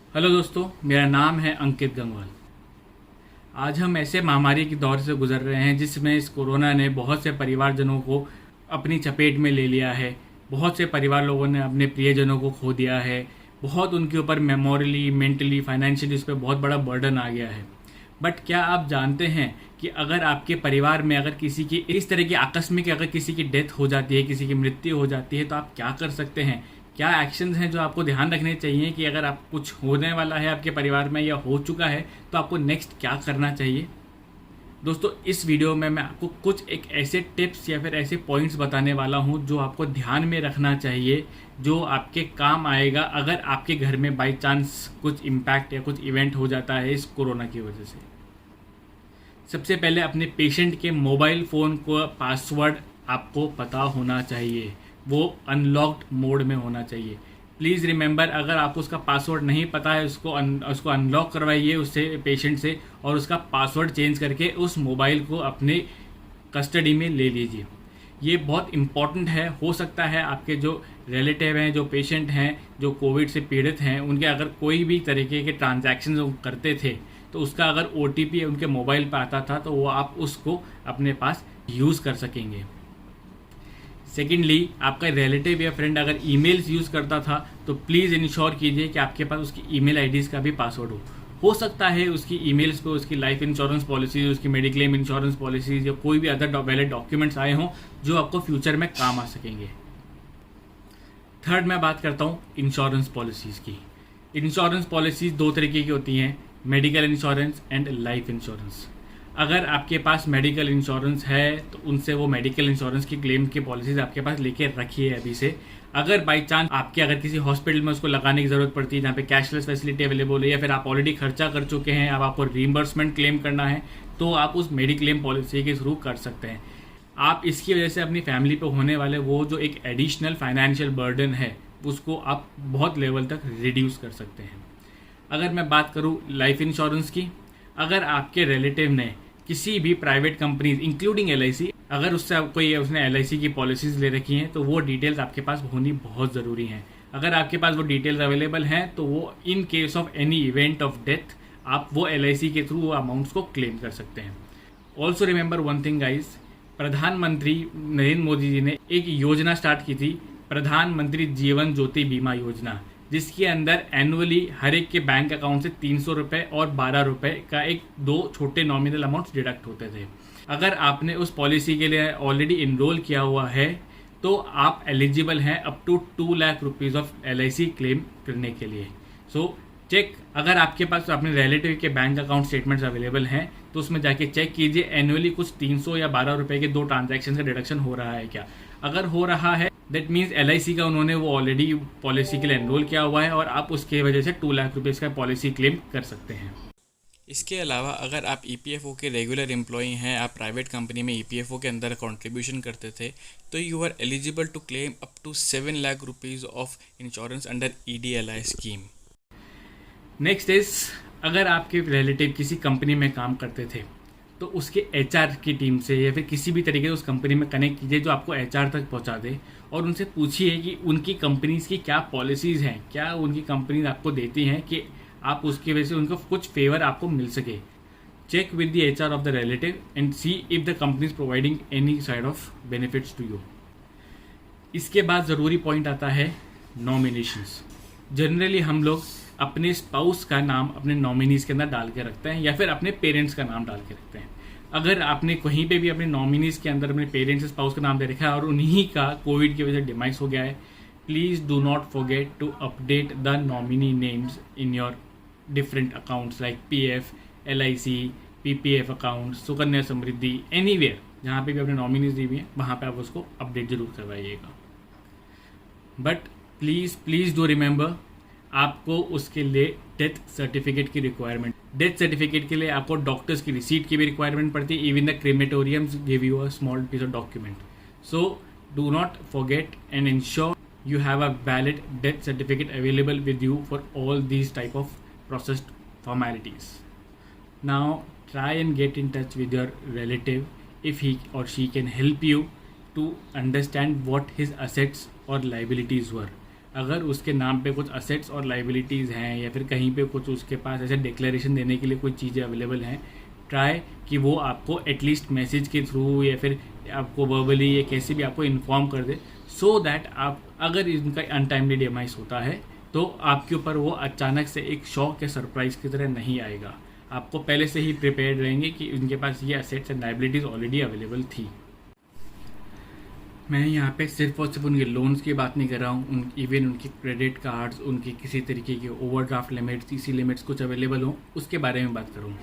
Hello दोस्तों, मेरा नाम है अंकित गंगवाल। आज हम ऐसे महामारी के दौर से गुजर रहे हैं जिसमें इस कोरोना ने बहुत से परिवारजनों को अपनी चपेट में ले लिया है। बहुत से परिवार लोगों ने अपने प्रियजनों को खो दिया है। बहुत उनके ऊपर मेमोरली, मेंटली, फाइनेंशियली उस पर बहुत बड़ा बर्डन आ गया है। बट क्या आप जानते हैं कि अगर आपके परिवार में अगर किसी की इस तरह की आकस्मिक अगर किसी की डेथ हो जाती है, किसी की मृत्यु हो जाती है, तो आप क्या कर सकते हैं? क्या एक्शंस हैं जो आपको ध्यान रखने चाहिए कि अगर आप कुछ होने वाला है आपके परिवार में या हो चुका है तो आपको नेक्स्ट क्या करना चाहिए? दोस्तों, इस वीडियो में मैं आपको कुछ एक ऐसे टिप्स या फिर ऐसे पॉइंट्स बताने वाला हूं जो आपको ध्यान में रखना चाहिए, जो आपके काम आएगा अगर आपके घर में बाई चांस कुछ इम्पैक्ट या कुछ इवेंट हो जाता है इस कोरोना की वजह से। सबसे पहले अपने पेशेंट के मोबाइल फ़ोन को पासवर्ड आपको पता होना चाहिए। वो अनलॉक्ड मोड में होना चाहिए। प्लीज़ रिमेंबर, अगर आपको उसका पासवर्ड नहीं पता है उसको अनलॉक करवाइए उससे, पेशेंट से, और उसका पासवर्ड चेंज करके उस मोबाइल को अपने कस्टडी में ले लीजिए। ये बहुत इम्पॉर्टेंट है। हो सकता है आपके जो रिलेटिव हैं, जो पेशेंट हैं, जो कोविड से पीड़ित हैं, उनके अगर कोई भी तरीके के ट्रांजैक्शन वो करते थे तो उसका अगर OTP उनके मोबाइल पर आता था तो वो आप उसको अपने पास यूज़ कर सकेंगे। सेकेंडली, आपका रिलेटिव या फ्रेंड अगर ईमेल्स यूज़ करता था तो प्लीज़ इंश्योर कीजिए कि आपके पास उसकी ईमेल आईडीज़ का भी पासवर्ड हो सकता है उसकी ईमेल्स पे उसकी लाइफ इंश्योरेंस पॉलिसीज, उसकी मेडिक्लेम इंश्योरेंस पॉलिसीज या कोई भी अदर वैलिड डॉक्यूमेंट्स आए हों जो आपको फ्यूचर में काम आ सकेंगे। थर्ड, मैं बात करता हूँ इंश्योरेंस पॉलिसीज़ की। इंश्योरेंस पॉलिसीज़ दो तरीके की होती हैं, medical insurance and life insurance. अगर आपके पास मेडिकल इंश्योरेंस है तो उनसे वो मेडिकल इंश्योरेंस की क्लेम की पॉलिसीज आपके पास लेके रखिए अभी से। अगर बाई चांस आपके अगर किसी हॉस्पिटल में उसको लगाने की ज़रूरत पड़ती है जहाँ पे कैशलेस फैसिलिटी अवेलेबल है, या फिर आप ऑलरेडी खर्चा कर चुके हैं, अब आपको रीइंबर्समेंट क्लेम करना है, तो आप उस मेडिक्लेम पॉलिसी के थ्रू कर सकते हैं। आप इसकी वजह से अपनी फैमिली पे होने वाले वो जो एक एडिशनल फाइनेंशियल बर्डन है उसको आप बहुत लेवल तक रिड्यूस कर सकते हैं। अगर मैं बात करूँ लाइफ इंश्योरेंस की, अगर आपके रिलेटिव ने किसी भी प्राइवेट कंपनीज इंक्लूडिंग LIC, अगर उससे उसने LIC की पॉलिसीज ले रखी हैं तो वो डिटेल्स आपके पास होनी बहुत ज़रूरी हैं। अगर आपके पास वो डिटेल्स अवेलेबल हैं तो वो in case of any event of death आप वो LIC के थ्रू वो अमाउंट्स को क्लेम कर सकते हैं। Also remember one thing guys, प्रधानमंत्री नरेंद्र मोदी जी ने एक योजना स्टार्ट की थी, प्रधानमंत्री जीवन ज्योति बीमा योजना, जिसके अंदर एनुअली हर एक के बैंक अकाउंट से 300 रुपये और 12 रुपये का एक दो छोटे नॉमिनल अमाउंट्स डिडक्ट होते थे। अगर आपने उस पॉलिसी के लिए ऑलरेडी इनरोल किया हुआ है तो आप एलिजिबल हैं up to 2 lakh rupees of LIC claim करने के लिए। सो चेक, अगर आपके पास अपने रिलेटिव के बैंक अकाउंट स्टेटमेंट्स अवेलेबल हैं तो उसमें जाके चेक कीजिए एनुअली कुछ 300 या 12 रुपये के दो ट्रांजैक्शन का डिडक्शन हो रहा है क्या। अगर हो रहा है दैट मीन्स LIC का उन्होंने वो ऑलरेडी पॉलिसी के लिए एनरोल किया हुआ है और आप उसके वजह से 2 लाख रुपीज़ का पॉलिसी क्लेम कर सकते हैं। इसके अलावा अगर आप EPFO के रेगुलर एम्प्लॉई हैं, आप प्राइवेट कंपनी में EPFO के अंदर कंट्रीब्यूशन करते थे, तो you are eligible to claim up to 7 lakh rupees of insurance under EDLI scheme. Next is, अगर आपके रिलेटिव किसी कंपनी में काम करते थे तो उसके HR की टीम से या फिर किसी भी तरीके से उस कंपनी में कनेक्ट कीजिए जो आपको HR तक पहुंचा दे, और उनसे पूछिए कि उनकी कंपनीज़ की क्या पॉलिसीज़ हैं, क्या उनकी कंपनीज आपको देती हैं कि आप उसकी वजह से उनको कुछ फेवर आपको मिल सके। Check with the HR of the relative and see if the company is providing any side of benefits to you. इसके बाद ज़रूरी पॉइंट आता है नॉमिनेशंस। जनरली हम लोग अपने स्पाउस का नाम अपने नॉमिनीज़ के अंदर डाल के रखते हैं या फिर अपने पेरेंट्स का नाम डाल के रखते हैं। अगर आपने कहीं पे भी अपने नॉमिनीज़ के अंदर अपने पेरेंट्स स्पाउस का नाम दे रखा है और उन्हीं का कोविड की वजह से डिमाइस हो गया है, please do not forget to update the nominee names in your different accounts like PF, LIC, PPF account, Sukanya Samriddhi, anywhere जहाँ पे भी अपने नॉमिनीज दी हुई हैं वहाँ पे आप उसको अपडेट जरूर करवाइएगा। बट प्लीज़ डू रिमेंबर, आपको उसके लिए डेथ सर्टिफिकेट की रिक्वायरमेंट, डेथ सर्टिफिकेट के लिए आपको डॉक्टर्स की रिसीट की भी रिक्वायरमेंट पड़ती है। Even the crematoriums give you a small piece of document. So do not forget and ensure you have a valid death certificate available with you for all these type of processed formalities. Now try and get in touch with your relative if he or she can help you to understand what his assets or liabilities were. अगर उसके नाम पे कुछ assets और liabilities हैं या फिर कहीं पे कुछ उसके पास ऐसे डिक्लेरेशन देने के लिए कोई चीज़ें अवेलेबल हैं, ट्राई कि वो आपको एटलीस्ट मैसेज के थ्रू या फिर आपको वर्बली या कैसे भी आपको इन्फॉर्म कर दे, सो दैट आप अगर इनका अनटाइमली डिमाइस होता है तो आपके ऊपर वो अचानक से एक शॉक या सरप्राइज़ की तरह नहीं आएगा। आपको पहले से ही प्रिपेयर्ड रहेंगे कि उनके पास ये assets and liabilities already available थी। मैं यहाँ पे सिर्फ और सिर्फ उनके लोन्स की बात नहीं कर रहा हूँ, इवन उनके क्रेडिट कार्ड्स, उनकी किसी तरीके के ओवरड्राफ्ट लिमिट्स, सीसी लिमिट्स कुछ अवेलेबल हों, उसके बारे में बात करूँ।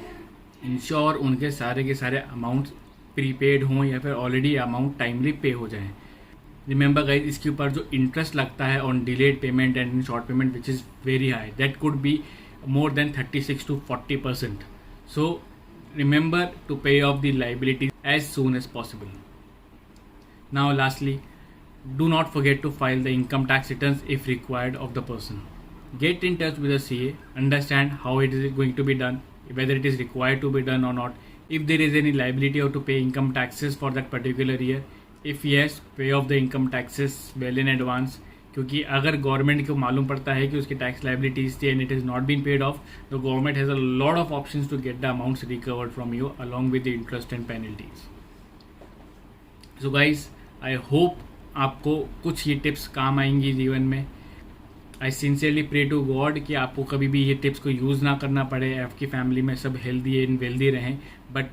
इंश्योर उनके सारे के सारे अमाउंट्स प्रीपेड हों या फिर ऑलरेडी अमाउंट टाइमली पे हो जाएं। रिमेंबर गाइज, इसके ऊपर जो इंटरेस्ट लगता है on delayed payment and short payment which is very high, that could be more than 36 to 40%. So remember to pay off the liability as soon as possible. Now lastly, do not forget to file the income tax returns if required of the person. Get in touch with the CA, understand how it is going to be done, whether it is required to be done or not, if there is any liability or to pay income taxes for that particular year. If yes, pay off the income taxes well in advance. क्योंकि अगर government को मालूम पड़ता है कि उसकी tax liabilities थी and it is not been paid off, the government has a lot of options to get the amounts recovered from you along with the interest and penalties. So guys, I hope आपको कुछ ये tips काम आएंगी जीवन में। I sincerely pray to God कि आपको कभी भी ये टिप्स को यूज़ ना करना पड़े, आपकी फैमिली में सब हेल्दी एंड वेल्दी रहें। But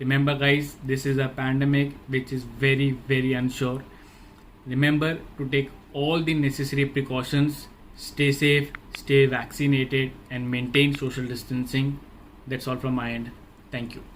remember guys, this is a pandemic which is very very unsure. Remember to take all the necessary precautions, stay safe, stay vaccinated, and maintain social distancing. That's all from my end. Thank you.